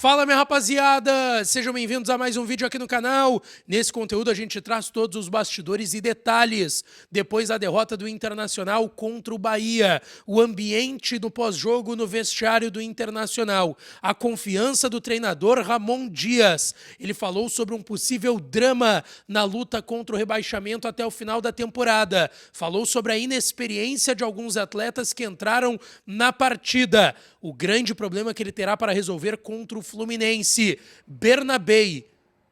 Fala, minha rapaziada! Sejam bem-vindos a mais um vídeo aqui no canal. Nesse conteúdo a gente traz todos os bastidores e detalhes depois da derrota do Internacional contra o Bahia, o ambiente do pós-jogo no vestiário do Internacional, a confiança do treinador Ramon Dias. Ele falou sobre um possível drama na luta contra o rebaixamento até o final da temporada. Falou sobre a inexperiência de alguns atletas que entraram na partida. O grande problema que ele terá para resolver contra o Fluminense. Bernabei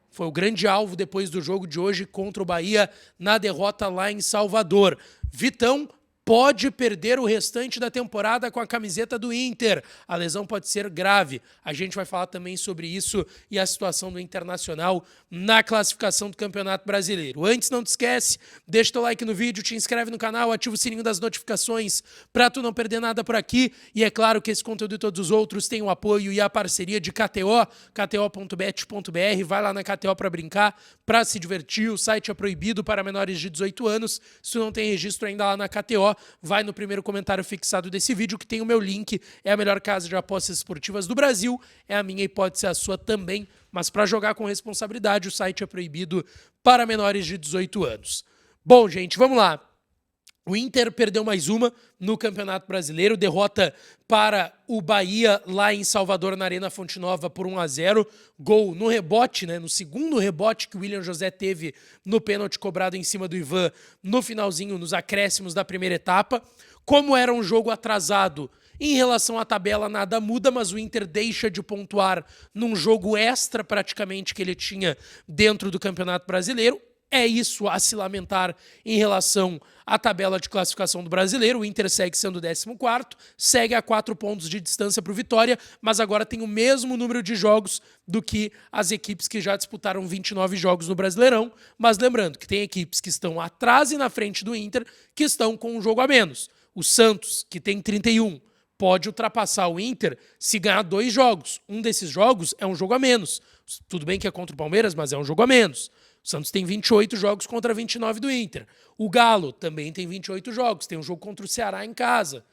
foi o grande alvo depois do jogo de hoje contra o Bahia na derrota lá em Salvador. Vitão pode perder o restante da temporada com a camiseta do Inter. A lesão pode ser grave. A gente vai falar também sobre isso e a situação do Internacional na classificação do Campeonato Brasileiro. Antes, não te esquece, deixa teu like no vídeo, te inscreve no canal, ativa o sininho das notificações para tu não perder nada por aqui. E é claro que esse conteúdo e todos os outros têm o apoio e a parceria de KTO, kto.bet.br. Vai lá na KTO para brincar, para se divertir. O site é proibido para menores de 18 anos. Se tu não tem registro ainda lá na KTO, vai no primeiro comentário fixado desse vídeo que tem o meu link. É a melhor casa de apostas esportivas do Brasil. É a minha e pode ser a sua também. Mas para jogar com responsabilidade, o site é proibido para menores de 18 anos. Bom, gente, vamos lá. O Inter perdeu mais uma no Campeonato Brasileiro, derrota para o Bahia lá em Salvador, na Arena Fonte Nova, por 1-0. Gol no rebote, no segundo rebote que o William José teve no pênalti cobrado em cima do Ivan no finalzinho, nos acréscimos da primeira etapa. Como era um jogo atrasado, em relação à tabela nada muda, mas o Inter deixa de pontuar num jogo extra praticamente que ele tinha dentro do Campeonato Brasileiro. É isso a se lamentar em relação à tabela de classificação do Brasileiro. O Inter segue sendo o 14º, segue a 4 pontos de distância para o Vitória, mas agora tem o mesmo número de jogos do que as equipes que já disputaram 29 jogos no Brasileirão. Mas lembrando que tem equipes que estão atrás e na frente do Inter que estão com um jogo a menos. O Santos, que tem 31, pode ultrapassar o Inter se ganhar 2 jogos. Um desses jogos é um jogo a menos. Tudo bem que é contra o Palmeiras, mas é um jogo a menos. O Santos tem 28 jogos contra 29 do Inter. O Galo também tem 28 jogos. Tem um jogo contra o Ceará em casa.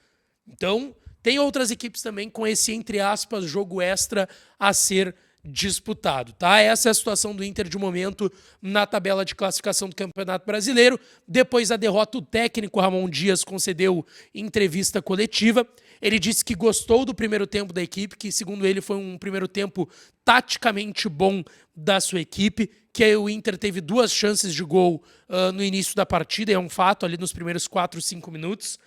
Então, tem outras equipes também com esse, entre aspas, jogo extra a ser disputado, tá? Essa é a situação do Inter de momento na tabela de classificação do Campeonato Brasileiro. Depois da derrota, o técnico Ramon Dias concedeu entrevista coletiva. Ele disse que gostou do primeiro tempo da equipe, que segundo ele foi um primeiro tempo taticamente bom da sua equipe, que o Inter teve 2 chances de gol no início da partida, é um fato, ali nos primeiros 4, 5 minutos.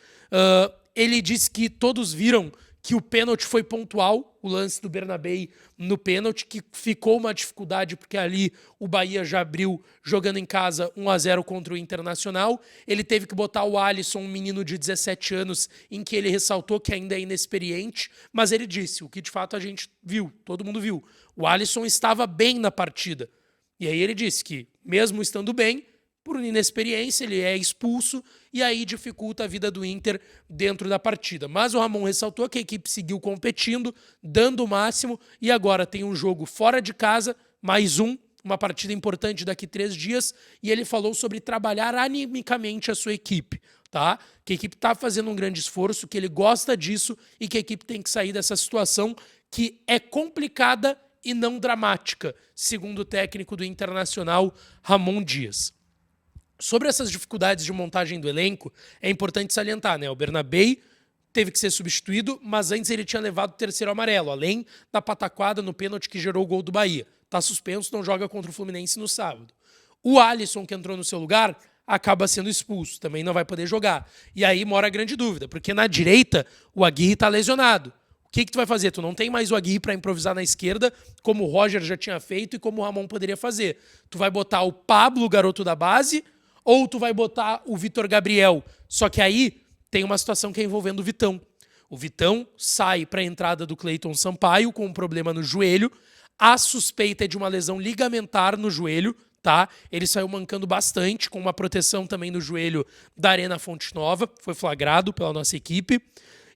Ele disse que todos viram que o pênalti foi pontual, o lance do Bernabei no pênalti, que ficou uma dificuldade porque ali o Bahia já abriu jogando em casa 1-0 contra o Internacional. Ele teve que botar o Alisson, um menino de 17 anos, em que ele ressaltou que ainda é inexperiente, mas ele disse, o que de fato a gente viu, todo mundo viu, o Alisson estava bem na partida. E aí ele disse que, mesmo estando bem, por inexperiência, ele é expulso e aí dificulta a vida do Inter dentro da partida. Mas o Ramon ressaltou que a equipe seguiu competindo, dando o máximo, e agora tem um jogo fora de casa, mais uma partida importante daqui 3 dias, e ele falou sobre trabalhar animicamente a sua equipe, tá? Que a equipe está fazendo um grande esforço, que ele gosta disso e que a equipe tem que sair dessa situação que é complicada e não dramática, segundo o técnico do Internacional, Ramon Dias. Sobre essas dificuldades de montagem do elenco, é importante salientar, O Bernabei teve que ser substituído, mas antes ele tinha levado o 3º amarelo, além da pataquada no pênalti que gerou o gol do Bahia. Está suspenso, não joga contra o Fluminense no sábado. O Alisson, que entrou no seu lugar, acaba sendo expulso, também não vai poder jogar. E aí mora a grande dúvida, porque na direita o Aguirre está lesionado. O que tu vai fazer? Tu não tem mais o Aguirre para improvisar na esquerda, como o Roger já tinha feito e como o Ramon poderia fazer. Tu vai botar o Pablo, garoto da base, ou tu vai botar o Vitor Gabriel. Só que aí tem uma situação que é envolvendo o Vitão. O Vitão sai para a entrada do Cleiton Sampaio com um problema no joelho. A suspeita é de uma lesão ligamentar no joelho, tá? Ele saiu mancando bastante, com uma proteção também no joelho da Arena Fonte Nova. Foi flagrado pela nossa equipe.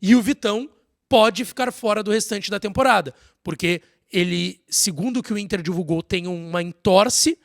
E o Vitão pode ficar fora do restante da temporada, porque ele, segundo o que o Inter divulgou, tem uma entorse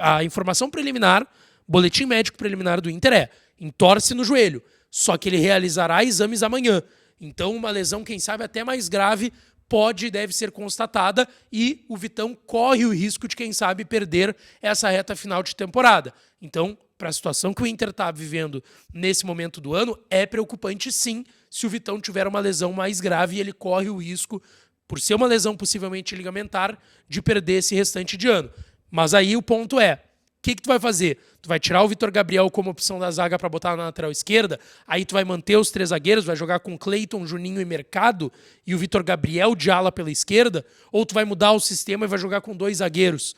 a informação preliminar. Boletim médico preliminar do Inter entorse no joelho, só que ele realizará exames amanhã. Então uma lesão, quem sabe, até mais grave pode e deve ser constatada e o Vitão corre o risco de, quem sabe, perder essa reta final de temporada. Então, para a situação que o Inter está vivendo nesse momento do ano, é preocupante sim se o Vitão tiver uma lesão mais grave e ele corre o risco, por ser uma lesão possivelmente ligamentar, de perder esse restante de ano. Mas aí o ponto é, o que tu vai fazer? Tu vai tirar o Vitor Gabriel como opção da zaga para botar na lateral esquerda, aí tu vai manter os 3 zagueiros, vai jogar com Cleiton, Juninho e Mercado, e o Vitor Gabriel de ala pela esquerda, ou tu vai mudar o sistema e vai jogar com 2 zagueiros?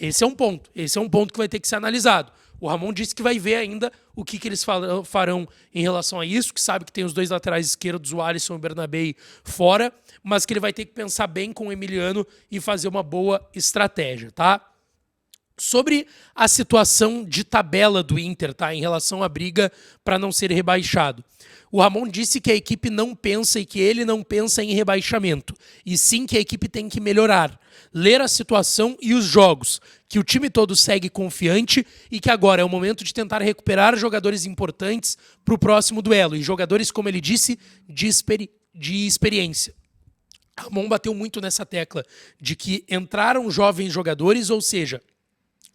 Esse é um ponto que vai ter que ser analisado. O Ramon disse que vai ver ainda o que eles farão em relação a isso, que sabe que tem os 2 laterais esquerdos, o Alisson e o Bernabé, fora, mas que ele vai ter que pensar bem com o Emiliano e fazer uma boa estratégia, tá? Sobre a situação de tabela do Inter, tá? Em relação à briga para não ser rebaixado. O Ramon disse que a equipe não pensa e que ele não pensa em rebaixamento, e sim que a equipe tem que melhorar, ler a situação e os jogos, que o time todo segue confiante e que agora é o momento de tentar recuperar jogadores importantes para o próximo duelo, e jogadores, como ele disse, de experiência. Ramon bateu muito nessa tecla de que entraram jovens jogadores, ou seja,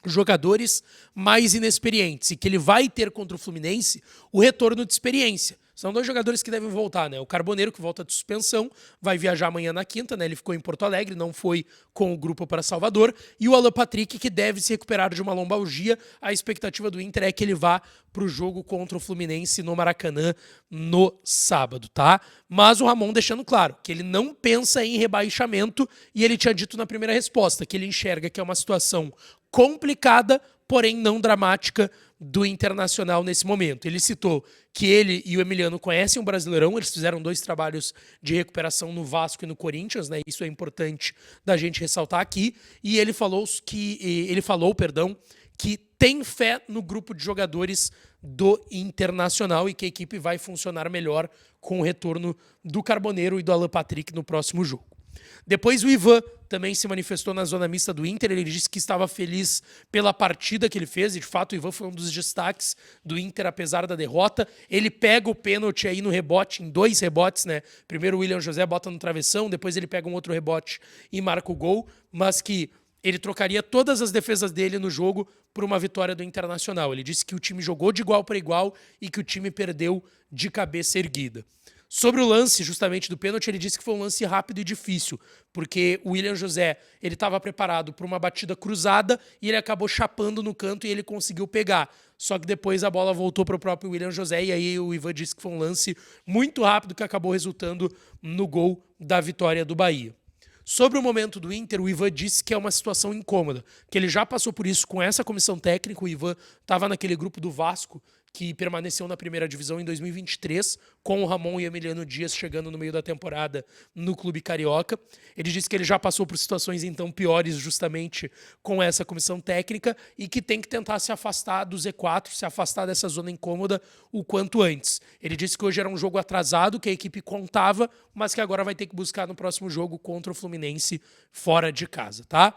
jogadores mais inexperientes, e que ele vai ter contra o Fluminense o retorno de experiência. São 2 jogadores que devem voltar, né? O Carboneiro, que volta de suspensão, vai viajar amanhã na quinta, né? Ele ficou em Porto Alegre, não foi com o grupo para Salvador. E o Alan Patrick, que deve se recuperar de uma lombalgia. A expectativa do Inter é que ele vá para o jogo contra o Fluminense no Maracanã no sábado, tá? Mas o Ramon deixando claro que ele não pensa em rebaixamento, e ele tinha dito na primeira resposta que ele enxerga que é uma situação complicada, porém não dramática, do Internacional nesse momento. Ele citou que ele e o Emiliano conhecem o Brasileirão, eles fizeram 2 trabalhos de recuperação no Vasco e no Corinthians, né? Isso é importante da gente ressaltar aqui, e ele falou que tem fé no grupo de jogadores do Internacional e que a equipe vai funcionar melhor com o retorno do Carboneiro e do Alan Patrick no próximo jogo. Depois o Ivan também se manifestou na zona mista do Inter, ele disse que estava feliz pela partida que ele fez, e de fato o Ivan foi um dos destaques do Inter, apesar da derrota. Ele pega o pênalti aí no rebote, em 2 rebotes, né? Primeiro o William José bota no travessão, depois ele pega um outro rebote e marca o gol, mas que ele trocaria todas as defesas dele no jogo por uma vitória do Internacional. Ele disse que o time jogou de igual para igual e que o time perdeu de cabeça erguida. Sobre o lance, justamente, do pênalti, ele disse que foi um lance rápido e difícil, porque o William José ele estava preparado para uma batida cruzada e ele acabou chapando no canto e ele conseguiu pegar. Só que depois a bola voltou para o próprio William José e aí o Ivan disse que foi um lance muito rápido que acabou resultando no gol da vitória do Bahia. Sobre o momento do Inter, o Ivan disse que é uma situação incômoda, que ele já passou por isso com essa comissão técnica. O Ivan estava naquele grupo do Vasco, que permaneceu na primeira divisão em 2023, com o Ramon e Emiliano Dias chegando no meio da temporada no Clube Carioca. Ele disse que ele já passou por situações então piores justamente com essa comissão técnica e que tem que tentar se afastar do Z4, se afastar dessa zona incômoda o quanto antes. Ele disse que hoje era um jogo atrasado, que a equipe contava, mas que agora vai ter que buscar no próximo jogo contra o Fluminense fora de casa, tá?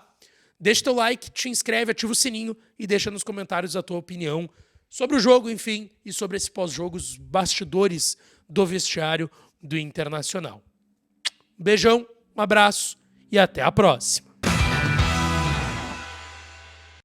Deixa teu like, te inscreve, ativa o sininho e deixa nos comentários a tua opinião sobre o jogo, enfim, e sobre esse pós-jogo, os bastidores do vestiário do Internacional. Beijão, um abraço e até a próxima.